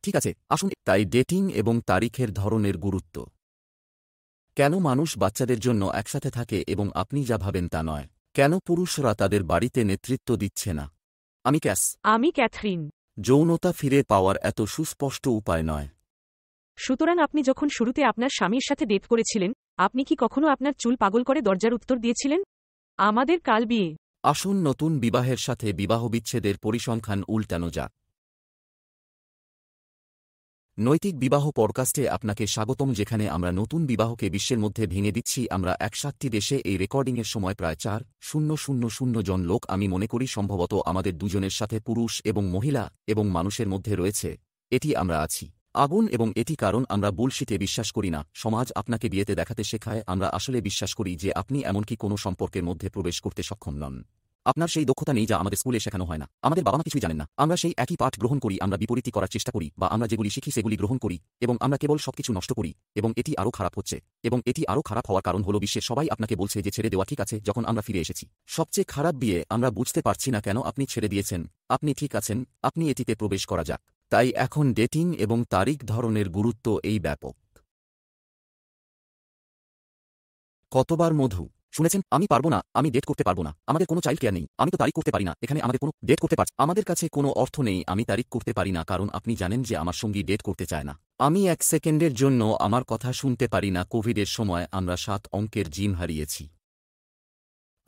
ঠিক আছে, আসুন। তাই ডেটিং এবং তারিখের ধরনের গুরুত্ব। কেন মানুষ বাচ্চাদের জন্য একসাথে থাকে এবং আপনি যা ভাবেন তা নয়? কেন পুরুষরা তাদের বাড়িতে নেতৃত্ব দিচ্ছে না? আমি ক্যাস। আমি ক্যাথরিন। যৌনতা ফিরে পাওয়ার এত সুস্পষ্ট উপায় নয়। সুতরাং আপনি যখন শুরুতে আপনার স্বামীর সাথে ডেট করেছিলেন, আপনি কি কখনো আপনার চুল পাগল করে দরজার উত্তর দিয়েছিলেন? আমাদের কাল বিয়ে। আসুন নতুন বিবাহের সাথে বিবাহবিচ্ছেদের পরিসংখ্যান উল্টানো যাক। নৈতিক বিবাহ পডকাস্টে আপনাকে স্বাগতম, যেখানে আমরা নতুন বিবাহকে বিশ্বের মধ্যে ভেঙে দিচ্ছি। আমরা 61টি দেশে এই রেকর্ডিংয়ের সময় প্রায় 4,000 জন লোক। আমি মনে করি সম্ভবত আমাদের দুজনের সাথে পুরুষ এবং মহিলা এবং মানুষের মধ্যে রয়েছে। এটি আমরা আছি। আগুন। এবং এটি কারণ আমরা বুলশিটে বিশ্বাস করি না। সমাজ আপনাকে বিয়েতে দেখাতে শেখায়। আমরা আসলে বিশ্বাস করি যে আপনি এমনকি কোনো সম্পর্কের মধ্যে প্রবেশ করতে সক্ষম নন। আপনার সেই দক্ষতা নেই যা আমাদের স্কুলে শেখানো হয় না। আমাদের বাবা মা কিছুই জানেন না। আমরা সেই একই পাঠ গ্রহণ করি, আমরা বিপরীতই করার চেষ্টা করি, বা আমরা যেগুলি শিখি সেগুলি গ্রহণ করি, এবং আমরা কেবল সবকিছু নষ্ট করি। এবং এটি আরও খারাপ হচ্ছে। এবং এটি আরও খারাপ হওয়ার কারণ হল বিশ্বের সবাই আপনাকে বলছে যে ছেড়ে দেওয়া ঠিক আছে যখন আমরা ফিরে এসেছি। সবচেয়ে খারাপ বিয়ে। আমরা বুঝতে পারছি না কেন আপনি ছেড়ে দিয়েছেন। আপনি ঠিক আছেন, আপনি এটিতে প্রবেশ করা যাক। তাই এখন ডেটিং এবং তারিখ ধরনের গুরুত্ব এই ব্যাপক। কতবার মধু শুনেছেন? আমি পারবো না, আমি ডেট করতে পারবো না, আমাদের কোনো চাইল্ড কেয়ার নেই, আমি তো তারিখ করতে পারি না। এখানে আমাদের কোনো ডেট করতে পারছি, আমাদের কাছে কোনো অর্থ নেই। আমি তারিখ করতে পারি না কারণ আপনি জানেন যে আমার সঙ্গী ডেট করতে চায় না। আমি 1 সেকেন্ডের জন্য আমার কথা শুনতে পারি না। কোভিডের সময় আমরা 7 অঙ্কের জিম হারিয়েছি।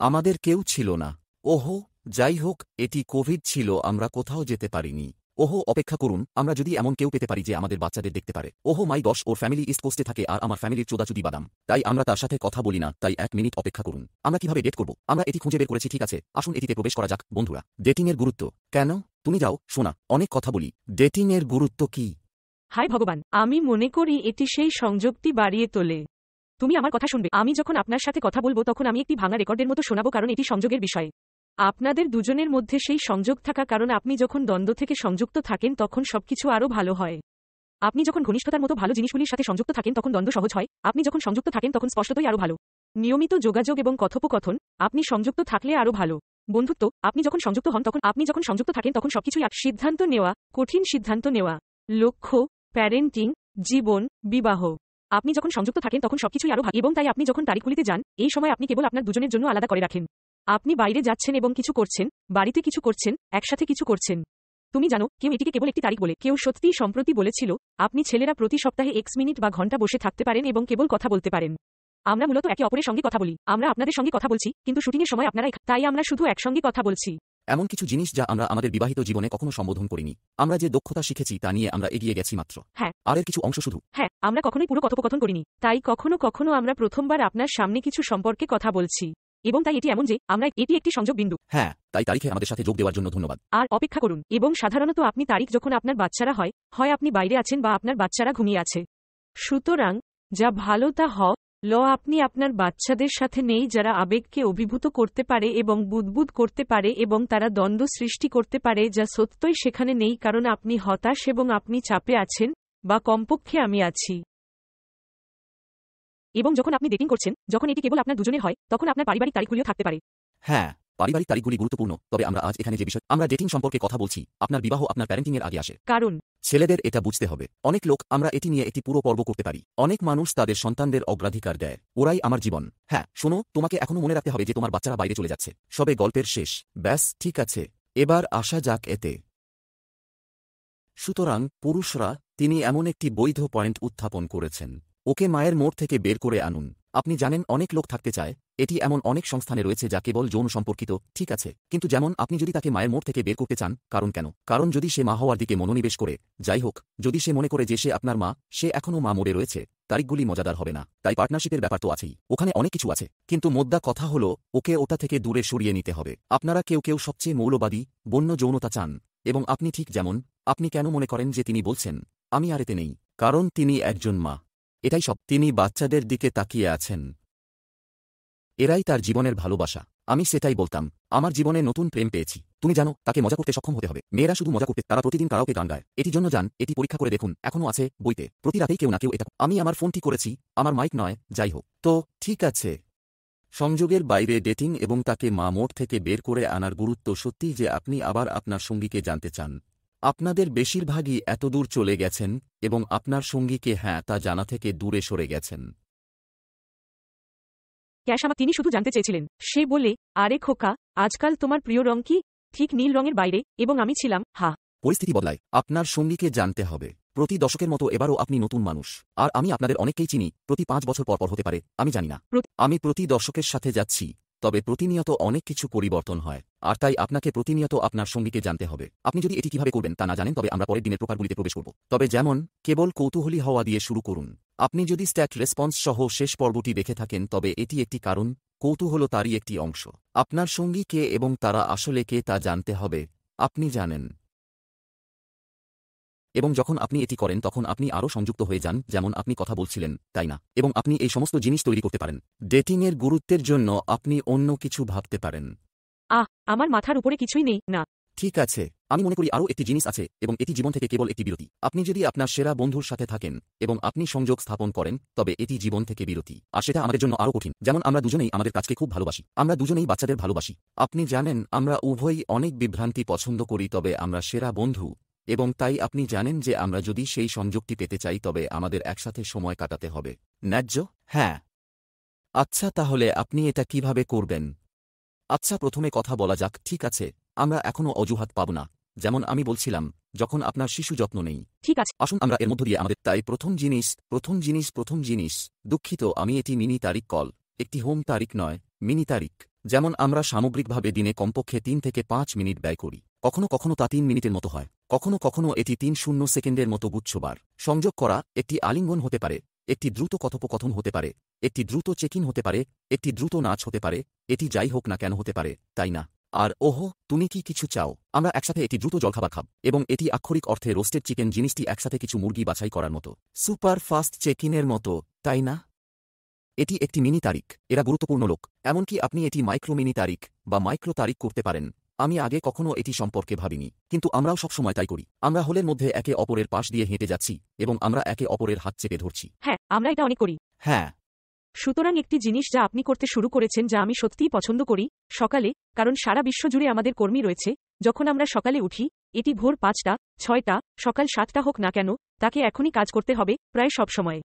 আমাদের কেউ ছিল না। ওহো, যাই হোক, এটি কোভিড ছিল, আমরা কোথাও যেতে পারিনি। ওহো, অপেক্ষা করুন, আমরা যদি এমন কেউ পেতে পারি যে আমাদের বাচ্চাদের দেখতে পারে। ওহো মাই গশ, ওর ফ্যামিলি ইস্ট কোস্টে থাকে আর আমার ফ্যামিলির চোদাচুদি বাদাম। তাই আমরা তার সাথে কথা বলি না। তাই 1 মিনিট অপেক্ষা করুন। আমরা কিভাবে ডেট করব? আমরা এটি খুঁজে বের করেছি। ঠিক আছে, আসুন এটিতে প্রবেশ করা যাক। বন্ধুরা, ডেটিংয়ের গুরুত্ব। কেন? তুমি যাও, শোনা, অনেক কথা বলি। ডেটিংয়ের গুরুত্ব কি? হায় ভগবান, আমি মনে করি এটি সেই সংযোগটি বাড়িয়ে তোলে। তুমি আমার কথা শুনবে। আমি যখন আপনার সাথে কথা বলবো তখন আমি একটি ভাঙা রেকর্ডের মতো শোনাবো, কারণ এটি সংযোগের বিষয়। আপনাদের দুজনের মধ্যে সেই সংযোগ থাকা, কারণ আপনি যখন দ্বন্দ্ব থেকে সংযুক্ত থাকেন তখন সবকিছু আরও ভালো হয়। আপনি যখন ঘনিষ্ঠতার মতো ভালো জিনিসগুলির সাথে সংযুক্ত থাকেন তখন দ্বন্দ্ব সহজ হয়। আপনি যখন সংযুক্ত থাকেন তখন স্পষ্টতই আরও ভালো। নিয়মিত যোগাযোগ এবং কথোপকথন। আপনি সংযুক্ত থাকলে আরও ভালো। বন্ধুত্ব। আপনি যখন সংযুক্ত হন তখন আপনি যখন সংযুক্ত থাকেন তখন সবকিছুই সিদ্ধান্ত নেওয়া, কঠিন সিদ্ধান্ত নেওয়া, লক্ষ্য, প্যারেন্টিং, জীবন, বিবাহ। আপনি যখন সংযুক্ত থাকেন তখন সবকিছুই আরও ভালো। এবং তাই আপনি যখন তারিখগুলিতে যান, এই সময় আপনি কেবল আপনার দুজনের জন্য আলাদা করে রাখেন। আপনি বাইরে যাচ্ছেন এবং কিছু করছেন, বাড়িতে কিছু করছেন, একসাথে কিছু করছেন। তুমি জানো, কেউ এটিকে কেবল একটি তারিখ বলে। কেউ সত্যিই সম্প্রতি বলেছিল, আপনি ছেলেরা প্রতি সপ্তাহে X মিনিট বা ঘন্টা বসে থাকতে পারেন এবং কেবল কথা বলতে পারেন। আমরা মূলত একে অপরের সঙ্গে কথা বলি। আমরা আপনাদের সঙ্গে কথা বলছি, কিন্তু শুটিংয়ের সময় আপনারা তাই আমরা শুধু একসঙ্গে কথা বলছি। এমন কিছু জিনিস যা আমরা আমাদের বিবাহিত জীবনে কখনো সম্বোধন করিনি। আমরা যে দক্ষতা শিখেছি তা নিয়ে আমরা এগিয়ে গেছি মাত্র। হ্যাঁ। আর এর কিছু অংশ শুধু। হ্যাঁ, আমরা কখনোই পুরো কথোপকথন করিনি। তাই কখনো কখনো আমরা প্রথমবার আপনার সামনে কিছু সম্পর্কে কথা বলছি। এবং তাই এটি এমন যে এটি একটি সংযোগ বিন্দু। হ্যাঁ, তাই তারিখে আমাদের সাথে যোগ দেওয়ার জন্য ধন্যবাদ। আর অপেক্ষা করুন। এবং সাধারণত আপনি তারিখ যখন আপনার বাচ্চারা হয় আপনি বাইরে আছেন বা আপনার বাচ্চারা ঘুমিয়ে আছে। সুতরাং যা ভালো তা আপনি আপনার বাচ্চাদের সাথে নেই, যারা আবেগকে অভিভূত করতে পারে এবং বুদবুদ করতে পারে এবং তারা দ্বন্দ্ব সৃষ্টি করতে পারে, যা সত্যই সেখানে নেই কারণ আপনি হতাশ এবং আপনি চাপে আছেন, বা কমপক্ষে আমি আছি। এবং যখন আপনি ডেটিং করছেন, যখন এটি কেবল আপনার দুজনের হয়, তখন আপনার পারিবারিক তারিখগুলিও থাকতে পারে। হ্যাঁ, পারিবারিক তারিখগুলি গুরুত্বপূর্ণ। তবে আমরা আজ এখানে যে বিষয় আমরা ডেটিং সম্পর্কে কথা বলছি, আপনার বিবাহ আপনার প্যারেন্টিংয়ের আগে আসে। কারণ ছেলেদের এটা বুঝতে হবে। অনেক লোক আমরা এটি নিয়ে একটি পুরো পর্ব করতে পারি। অনেক মানুষ তাদের সন্তানদের অগ্রাধিকার দেয়। ওরাই আমার জীবন। হ্যাঁ, শোনো, তোমাকে এখনো মনে রাখতে হবে যে তোমার বাচ্চারা বাইরে চলে যাচ্ছে। সবে গল্পের শেষ। ব্যাস, ঠিক আছে, এবার আসা যাক এতে। সুতরাং পুরুষরা, তিনি এমন একটি বৈধ পয়েন্ট উত্থাপন করেছেন। ওকে মায়ের মোড় থেকে বের করে আনুন। আপনি জানেন অনেক লোক থাকতে চায়। এটি এমন অনেক সংস্থানে রয়েছে যা কেবল যৌন সম্পর্কিত, ঠিক আছে, কিন্তু যেমন আপনি যদি তাকে মায়ের মোড় থেকে বের করতে চান, কারণ কেন? কারণ যদি সে মা হওয়ার দিকে মনোনিবেশ করে, যাই হোক, যদি সে মনে করে যে সে আপনার মা, সে এখনও মা মোড়ে রয়েছে, তারিখগুলি মজাদার হবে না। তাই পার্টনারশিপের ব্যাপার তো আছেই, ওখানে অনেক কিছু আছে, কিন্তু মোদ্দা কথা হলো ওকে ওটা থেকে দূরে সরিয়ে নিতে হবে। আপনারা কেউ কেউ সবচেয়ে মৌলবাদী, বন্য যৌনতা চান, এবং আপনি ঠিক যেমন, আপনি কেন মনে করেন যে তিনি বলছেন, আমি আর এতে নেই? কারণ তিনি একজন মা। এটাই সব। তিনি বাচ্চাদের দিকে তাকিয়ে আছেন। এরাই তার জীবনের ভালোবাসা। আমি সেটাই বলতাম। আমার জীবনে নতুন প্রেম পেয়েছি। তুমি জানো, তাকে মজা করতে সক্ষম হতে হবে। মেয়েরা শুধু মজা করতে, তারা প্রতিদিন কারাওকে গান গায়। এটির জন্য যান, এটি পরীক্ষা করে দেখুন, এখনো আছে বইতে। প্রতি রাতেই কেউ না কেউ এটা। আমি আমার ফোনটি করেছি, আমার মাইক নয়, যাই হোক। তো ঠিক আছে। সংযোগের বাইরে ডেটিং এবং তাকে মা মোড় থেকে বের করে আনার গুরুত্ব সত্যিই যে আপনি আবার আপনার সঙ্গীকে জানতে চান। আপনাদের বেশিরভাগই এতদূর চলে গেছেন এবং আপনার সঙ্গীকে হ্যাঁ তা জানা থেকে দূরে সরে গেছেন। ক্যাশ আমাকে তিনি শুধু জানতে চেয়েছিলেন। সে বলে, আরে খোকা, আজকাল তোমার প্রিয় রং কি? ঠিক নীল রঙের বাইরে, এবং আমি ছিলাম, হা। পরিস্থিতি বদলায়। আপনার সঙ্গীকে জানতে হবে। প্রতি দশকের মতো এবারও আপনি নতুন মানুষ। আর আমি আপনাদের অনেককেই চিনি, প্রতি 5 বছর পর পর হতে পারে, আমি জানি না। আমি প্রতি দশকের সাথে যাচ্ছি, তবে প্রতিনিয়ত অনেক কিছু পরিবর্তন হয়। আর তাই আপনাকে প্রতিনিয়ত আপনার সঙ্গীকে জানতে হবে। আপনি যদি এটি কিভাবে করবেন তা না জানেন তবে আমরা পরের দিনের প্রকারগুলিতে প্রবেশ করব। তবে যেমন, কেবল কৌতূহলী হওয়া দিয়ে শুরু করুন। আপনি যদি স্ট্যাট রেসপন্স সহ শেষ পর্বটি দেখে থাকেন তবে এটি একটি কারণ, কৌতূহল তারই একটি অংশ। আপনার সঙ্গী কে এবং তারা আসলে কে তা জানতে হবে। আপনি জানেন। এবং যখন আপনি এটি করেন তখন আপনি আরও সংযুক্ত হয়ে যান, যেমন আপনি কথা বলছিলেন, তাই না? এবং আপনি এই সমস্ত জিনিস তৈরি করতে পারেন। ডেটিংয়ের গুরুত্বের জন্য আপনি অন্য কিছু ভাবতে পারেন। আমার মাথার উপরে কিছুই নেই, না। ঠিক আছে, আমি মনে করি আরও একটি জিনিস আছে এবং এটি জীবন থেকে কেবল একটি বিরতি। আপনি যদি আপনার সেরা বন্ধুর সাথে থাকেন এবং আপনি সংযোগ স্থাপন করেন তবে এটি জীবন থেকে বিরতি। আর সেটা আমাদের জন্য আরও কঠিন। যেমন আমরা দুজনেই আমাদের কাজকে খুব ভালোবাসি। আমরা দুজনেই বাচ্চাদের ভালোবাসি। আপনি জানেন আমরা উভয়ই অনেক বিভ্রান্তি পছন্দ করি তবে আমরা সেরা বন্ধু। এবং তাই আপনি জানেন যে আমরা যদি সেই সংযোগটি পেতে চাই তবে আমাদের একসাথে সময় কাটাতে হবে। ন্যায্য? হ্যাঁ। আচ্ছা, তাহলে আপনি এটা কিভাবে করবেন? আচ্ছা, প্রথমে কথা বলা যাক, ঠিক আছে? আমরা এখনও অজুহাত পাব না। যেমন আমি বলছিলাম, যখন আপনার শিশু যত্ন নেই। ঠিক আছে। আসুন আমরা এর মধ্য দিয়ে আমাদের তাই প্রথম জিনিস, দুঃখিত আমি এটি মিনি তারিখ কল, একটি হোম তারিখ নয়, মিনি তারিখ। যেমন আমরা সামগ্রিকভাবে দিনে কমপক্ষে 3 থেকে 5 মিনিট ব্যয় করি। কখনো কখনো তা 3 মিনিটের মতো হয়, কখনো কখনো এটি 30 সেকেন্ডের মতো গুচ্ছবার। সংযোগ করা একটি আলিঙ্গন হতে পারে, একটি দ্রুত কথোপকথন হতে পারে, একটি দ্রুত চেক ইন হতে পারে, একটি দ্রুত নাচ হতে পারে, এটি যাই হোক না কেন হতে পারে, তাই না? আর ওহো, তুমি কি কিছু চাও? আমরা একসাথে একটি দ্রুত জলখাবার খাব। এবং এটি আক্ষরিক অর্থে রোস্টেড চিকেন জিনিসটি একসাথে কিছু মুরগি বাছাই করার মতো। সুপার ফাস্ট চেক ইনের মতো, তাই না? এটি একটি মিনি তারিখ। এরা গুরুত্বপূর্ণ লোক। এমনকি আপনি এটি মাইক্রো মিনি তারিখ বা মাইক্রো তারিখ করতে পারেন। আমি আগে কখনো এটি সম্পর্কে ভাবিনি, কিন্তু আমরাও সবসময় তাই করি। আমরা হলের মধ্যে একে অপরের পাশ দিয়ে হেঁটে যাচ্ছি এবং আমরা একে অপরের হাত চেপে ধরছি। হ্যাঁ, আমরা এটা অনেক করি। হ্যাঁ। সুতরাং একটি জিনিস যা আপনি করতে শুরু করেছেন যা আমি সত্যিই পছন্দ করি, সকালে, কারণ সারা বিশ্ব জুড়ে আমাদের কর্মী রয়েছে, যখন আমরা সকালে উঠি, এটি ভোর 5টা, 6টা, সকাল 7টা হোক না কেন, তাকে এখনই কাজ করতে হবে, প্রায় সব সময়।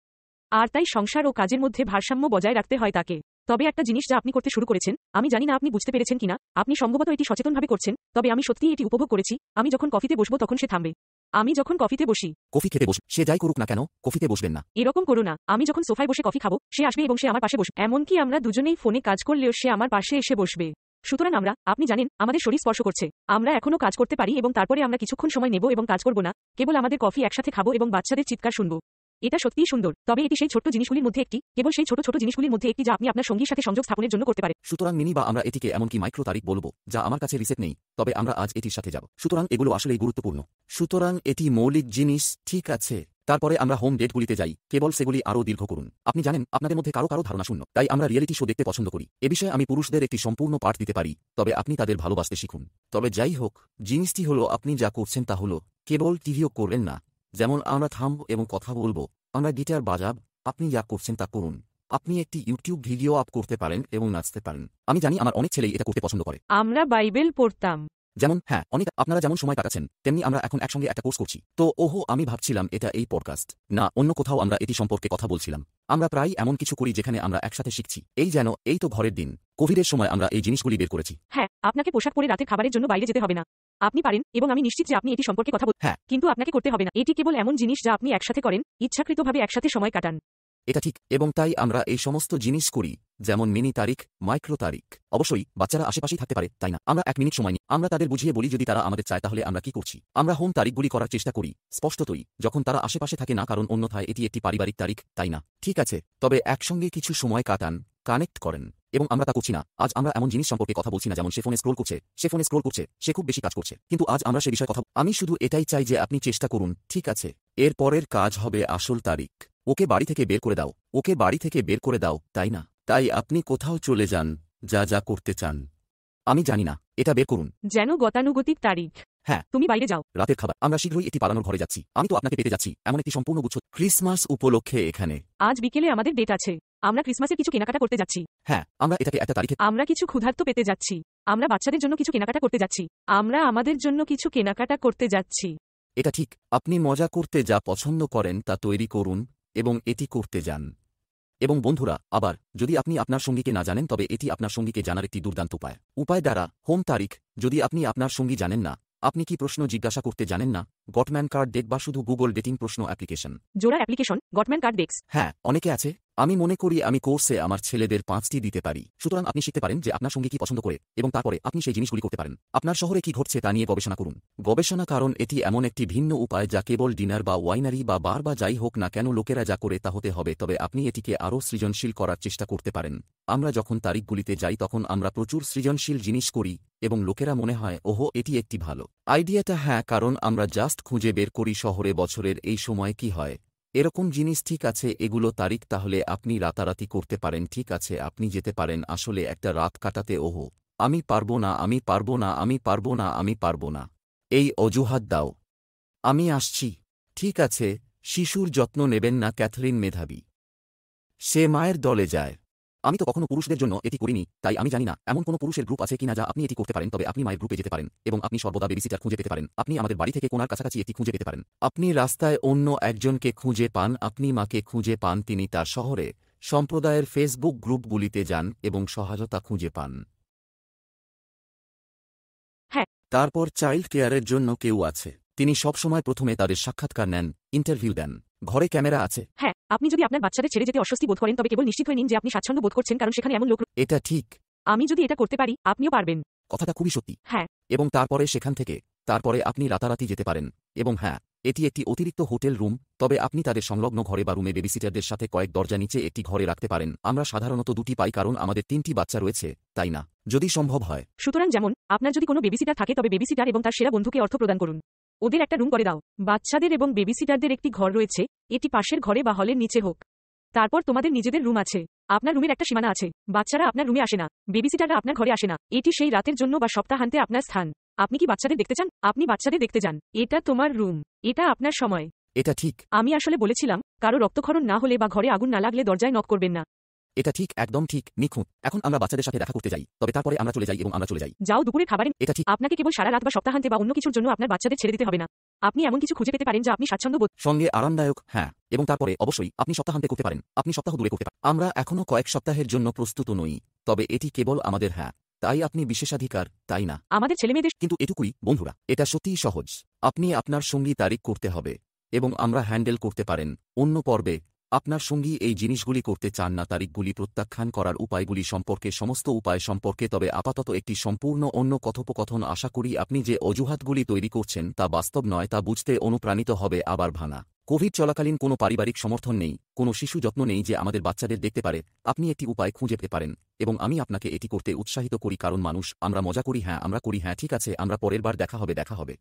আর তাই সংসার ও কাজের মধ্যে ভারসাম্য বজায় রাখতে হয় তাকে। তবে একটা জিনিস যা আপনি করতে শুরু করেছেন, আমি জানি না আপনি বুঝতে পেরেছেন কিনা, আপনি সম্ভবত এটি সচেতনভাবে করছেন, তবে আমি সত্যিই এটি উপভোগ করেছি। আমি যখন কফিতে বসবো তখন সে থামবে। আমি যখন কফিতে বসি, কফি খেতে বস, সে যাই করুক না কেন, কফিতে বসবেন না। এরকম করো না। আমি যখন সোফায় বসে কফি খাবো, সে আসবে এবং সে আমার পাশে বসবে। এমনকি আমরা দুজনেই ফোনে কাজ করলেও সে আমার পাশে এসে বসবে। সুতরাং আপনি জানেন, আমাদের শরীর স্পর্শ করছে। আমরা এখনো কাজ করতে পারি এবং তারপরে আমরা কিছুক্ষণ সময় নেব এবং কাজ করব না, কেবল আমাদের কফি একসাথে খাবো এবং বাচ্চাদের চিৎকার শুনবো। এটা সত্যিই সুন্দর। তবে এটি সেই ছোট্ট জিনিসগুলির মধ্যে একটি, কেবল সেই ছোট ছোট জিনিসগুলির মধ্যে একটি যা আপনি আপনার সঙ্গীর সাথে সংযোগ স্থাপনের জন্য করতে পারেন। সুতরাং মিনি বা আমরা এটিকে এমনকি মাইক্রো তারিখ বলব, যা আমার কাছে রিসেট নেই, তবে আমরা আজ এটির সাথে যাব। সুতরাং এগুলো আসলেই গুরুত্বপূর্ণ। সুতরাং এটি মৌলিক জিনিস, ঠিক আছে? তারপরে আমরা হোম ডেটগুলিতে যাই, কেবল সেগুলি আরও দীর্ঘ করুন। আপনি জানেন, আপনাদের মধ্যে কারো কারো ধারণা শূন্য, তাই আমরা রিয়েলিটি শো দেখতে পছন্দ করি। এ বিষয়ে আমি পুরুষদের একটি সম্পূর্ণ পাঠ দিতে পারি, তবে আপনি তাদের ভালোবাসতে শিখুন। তবে যাই হোক, জিনিসটি হলো আপনি যা করছেন তা হলো, কেবল টিভিও করবেন না। যেমন আমরা থামব এবং কথা বলবো, আমরা গিটার বাজাব, আপনি যা করছেন তা করুন। আপনি একটি ইউটিউব ভিডিও আপ করতে পারেন এবং নাচতে পারেন। আমি জানি আমার অনেক ছেলেই এটা করতে পছন্দ করে। আমরা বাইবেল পড়তাম। যেমন, হ্যাঁ, অনেক। আপনারা যেমন সময় কাটাচ্ছেন, তেমনি আমরা এখন একসঙ্গে একটা কোর্স করছি। তো ওহো, আমি ভাবছিলাম এটা এই পডকাস্ট না, অন্য কোথাও আমরা এটি সম্পর্কে কথা বলছিলাম। আমরা প্রায় এমন কিছু করি যেখানে আমরা একসাথে শিখছি। এই তো ঘরের দিন, কোভিডের সময় আমরা এই জিনিসগুলি বের করেছি। হ্যাঁ, আপনাকে পোশাক পরে রাতে খাবারের জন্য বাইরে যেতে হবে না। আপনি পারেন, এবং আমি নিশ্চিত যে আপনি এটি সম্পর্কে কথা বলছেন। হ্যাঁ। কিন্তু আপনাকে করতে হবে না। এটি কেবল এমন জিনিস যা আপনি একসাথে করেন, ইচ্ছাকৃতভাবে একসাথে সময় কাটান। এটা ঠিক, এবং তাই আমরা এই সমস্ত জিনিস করি, যেমন মিনি তারিখ, মাইক্রো তারিখ। অবশ্যই বাচ্চারা আশেপাশেই থাকতে পারে, তাই না? আমরা 1 মিনিট সময় নিই, আমরা তাদের বুঝিয়ে বলি যদি তারা আমাদের চায় তাহলে আমরা কি করছি। আমরা হোম তারিখগুলি করার চেষ্টা করি, স্পষ্টতই যখন তারা আশেপাশে থাকে না, কারণ অন্যথায় এটি একটি পারিবারিক তারিখ, তাই না? ঠিক আছে, তবে একসঙ্গে কিছু সময় কাটান, কানেক্ট করেন। এবং আমরা তা করছি না। আজ আমরা এমন জিনিস সম্পর্কে কথা বলছি না যেমন সে ফোনে স্ক্রোল করছে, সে খুব বেশি কাজ করছে, কিন্তু আজ আমরা সে বিষয়ে কথা। আমি শুধু এটাই চাই যে আপনি চেষ্টা করুন, ঠিক আছে? এর পরের কাজ হবে আসল তারিখ। ওকে বাড়ি থেকে বের করে দাও, তাই না? তাই আপনি কোথাও চলে যান, যা করতে চান। আমি জানি না, এটা বের করুন। যেন গতানুগতিক তারিখ। হ্যাঁ। তুমি বাইরে যাও। রাতের খাবার, আমরা শীঘ্রই একটি পালানোর ঘরে যাচ্ছি। আমি তো আপনাকে পেতে যাচ্ছি, এমন একটি সম্পূর্ণ গুচ্ছ। ক্রিসমাস উপলক্ষে এখানে। আজ বিকেলে আমাদের ডেট আছে। আমরা ক্রিসমাসে কিছু কেনাকাটা করতে যাচ্ছি। হ্যাঁ, আমরা এটাকে একটা তারিখে। আমরা কিছু ক্ষুধার্ত পেতে যাচ্ছি। আমরা বাচ্চাদের জন্য কিছু কেনাকাটা করতে যাচ্ছি। আমরা আমাদের জন্য কিছু কেনাকাটা করতে যাচ্ছি। এটা ঠিক, আপনি মজা করতে যা পছন্দ করেন তা তৈরি করুন এবং এটি করতে যান। এবং বন্ধুরা, আবার যদি আপনি আপনার সঙ্গীকে না জানেন তবে এটি আপনার সঙ্গীকে জানার একটি দুর্দান্ত উপায় দ্বারা হোম তারিখ। যদি আপনি আপনার সঙ্গী জানেন না, আপনি কি প্রশ্ন জিজ্ঞাসা করতে জানেন না, গটম্যান কার্ড ডেক বা শুধু গুগল ডেটিং প্রশ্ন অ্যাপ্লিকেশন। জোড়া অ্যাপ্লিকেশন গটম্যান কার্ড ডেক্স। হ্যাঁ, অনেকে আছে। আমি মনে করি আমি কোর্সে আমার ছেলেদের 5টি দিতে পারি। সুতরাং আপনি শিখতে পারেন যে আপনার সঙ্গী কি পছন্দ করে এবং তারপরে আপনি সেই জিনিসগুলি করতে পারেন। আপনার শহরে কি ঘটছে তা নিয়ে গবেষণা করুন। গবেষণা, কারণ এটি এমন একটি ভিন্ন উপায় যা কেবল ডিনার বা ওয়াইনারি বা বার বা যাই হোক না কেন লোকেরা যা করে তা হতে হবে, তবে আপনি এটিকে আরও সৃজনশীল করার চেষ্টা করতে পারেন। আমরা যখন তারিখগুলিতে যাই তখন আমরা প্রচুর সৃজনশীল জিনিস করি এবং লোকেরা মনে হয় ওহো এটি একটি ভালো আইডিয়াটা। হ্যাঁ, কারণ আমরা জাস্ট খুঁজে বের করি শহরে বছরের এই সময় কি হয় এরকম জিনিস। ঠিক আছে, এগুলো তারিখ, তাহলে আপনি রাতারাতি করতে পারেন। ঠিক আছে, আপনি যেতে পারেন আসলে একটা রাত কাটাতে। ওহো আমি পারবো না, আমি পারবো না, আমি পারবো না, আমি পারবো না, এই অজুহাত দাও, আমি আসছি। ঠিক আছে, শিশুর যত্ন নেবেন না। ক্যাথরিন মেধাবী। সে মায়ের দলে যায়। আমি তো কখনো পুরুষদের জন্য এটি করিনি, তাই আমি জানি না এমন কোনো পুরুষের গ্রুপ আছে কিনা যা আপনি এটি করতে পারেন, তবে আপনি মায়ের গ্রুপে যেতে পারেন এবং আপনি সর্বদা বেবিসিটার খুঁজে পেতে পারেন। আপনি আমাদের বাড়ি থেকে কোনার কাছাকাছি এটি খুঁজে পেতে পারেন। আপনি রাস্তায় অন্য একজনকে খুঁজে পান, আপনি মাকে খুঁজে পান, তিনি তার শহরে সম্প্রদায়ের ফেসবুক গ্রুপগুলিতে যান এবং সহায়তা খুঁজে পান। হ্যাঁ। তারপর চাইল্ড কেয়ারের জন্য কেউ আছে, তিনি সবসময় প্রথমে তাদের সাক্ষাৎকার নেন, ইন্টারভিউ দেন। ঘরে ক্যামেরা আছে। হ্যাঁ, আপনি যদি আপনার বাচ্চাদের ছেড়ে যেতে অস্বস্তি বোধ করেন তবে কেবল নিশ্চিত হয়ে নিন যে আপনি স্বাচ্ছন্দ্য বোধ করছেন, কারণ সেখানে এমন লোক। এটা ঠিক। আমি যদি এটা করতে পারি আপনিও পারবেন। কথাটা খুবই সত্যি। হ্যাঁ। এবং তারপরে সেখান থেকে তারপরে আপনি রাতারাতি যেতে পারেন। এবং হ্যাঁ, এটি একটি অতিরিক্ত হোটেল রুম, তবে আপনি তাদের সংলগ্ন ঘরে বা রুমে বেবিসিটারদের সাথে কয়েক দরজা নিচে একটি ঘরে রাখতে পারেন। আমরা সাধারণত 2টি পাই কারণ আমাদের 3টি বাচ্চা রয়েছে, তাই না? যদি সম্ভব হয়। সুতরাং যেমন আপনার যদি কোনো বেবিসিটার থাকে তবে বেবিসিটার এবং তার সেরা বন্ধুকে অর্থ প্রদান করুন। ওদের একটা রুম করে দাও। বাচ্চাদের এবং বেবিসিটারদের একটি ঘর রয়েছে, এটি পাশের ঘরে বা হলের নিচে হোক। তারপর তোমাদের নিজেদের রুম আছে। আপনার রুমের একটা সীমানা আছে। বাচ্চারা আপনার রুমে আসে না, বেবিসিটাররা আপনার ঘরে আসে না। এটি সেই রাতের জন্য বা সপ্তাহান্তে আপনার স্থান। আপনি কি বাচ্চাদের দেখতে চান? আপনি বাচ্চাদের দেখতে যান। এটা তোমার রুম, এটা আপনার সময়। এটা ঠিক। আমি আসলে বলেছিলাম, কারো রক্তক্ষরণ না হলে বা ঘরে আগুন না লাগলে দরজায় নক করবেন না। এটা ঠিক, একদম ঠিক, নিখুঁত। এখন আমরা বাচ্চাদের সাথে দেখা করতে যাই, তবে তারপরে আমরা চলে যাই এবং আমরা চলে যাই। যাও দুপুরে খাবারে। এটা ঠিক। আপনাকে কেবল সারা রাত বা সপ্তাহান্তে বা অন্য কিছুর জন্য আপনার বাচ্চাদের ছেড়ে দিতে হবে না। আপনি এমন কিছু খুঁজে পেতে পারেন যা আপনি স্বাচ্ছন্দ্য বোধ সঙ্গে আরামদায়ক। হ্যাঁ, এবং তারপরে অবশ্যই আপনি সপ্তাহান্তে করতে পারেন, আপনি সপ্তাহ দূরে করতে পারেন। আমরা এখনো কয়েক সপ্তাহের জন্য প্রস্তুত নই, তবে এটি কেবল আমাদের। হ্যাঁ, তাই আপনি বিশেষাধিকার, তাই না? আমাদের ছেলেমেয়েদের। কিন্তু এটুকুই বন্ধুরা, এটা সত্যিই সহজ। আপনি আপনার সঙ্গী তারিখ করতে হবে এবং আমরা হ্যান্ডেল করতে পারেন। অন্য পর্বে আপনার সঙ্গী এই জিনিসগুলি করতে চান না, তারিখগুলি প্রত্যাখ্যান করার উপায়গুলি সম্পর্কে, সমস্ত উপায় সম্পর্কে। তবে আপাতত একটি সম্পূর্ণ অন্য কথোপকথন। আশা করি আপনি যে অজুহাতগুলি তৈরি করছেন তা বাস্তব নয় তা বুঝতে অনুপ্রাণিত হবে। আবার ভানা কোভিড চলাকালীন কোনো পারিবারিক সমর্থন নেই, কোনো শিশু যত্ন নেই যে আমাদের বাচ্চাদের দেখতে পারে। আপনি একটি উপায় খুঁজে পেতে পারেন এবং আমি আপনাকে এটি করতে উৎসাহিত করি, কারণ মানুষ, আমরা মজা করি। হ্যাঁ, আমরা করি। হ্যাঁ, ঠিক আছে, আমরা পরের বার দেখা হবে।